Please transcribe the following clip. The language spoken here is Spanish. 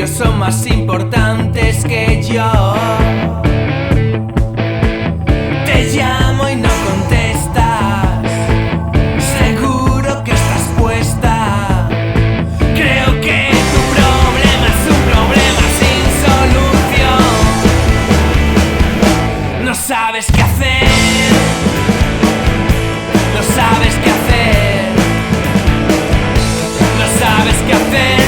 ellos son más importantes que yo. Te llamo y no contestas, seguro que estás puesta. Creo que tu problema es un problema sin solución. No sabes qué hacer, no sabes qué hacer, no sabes qué hacer.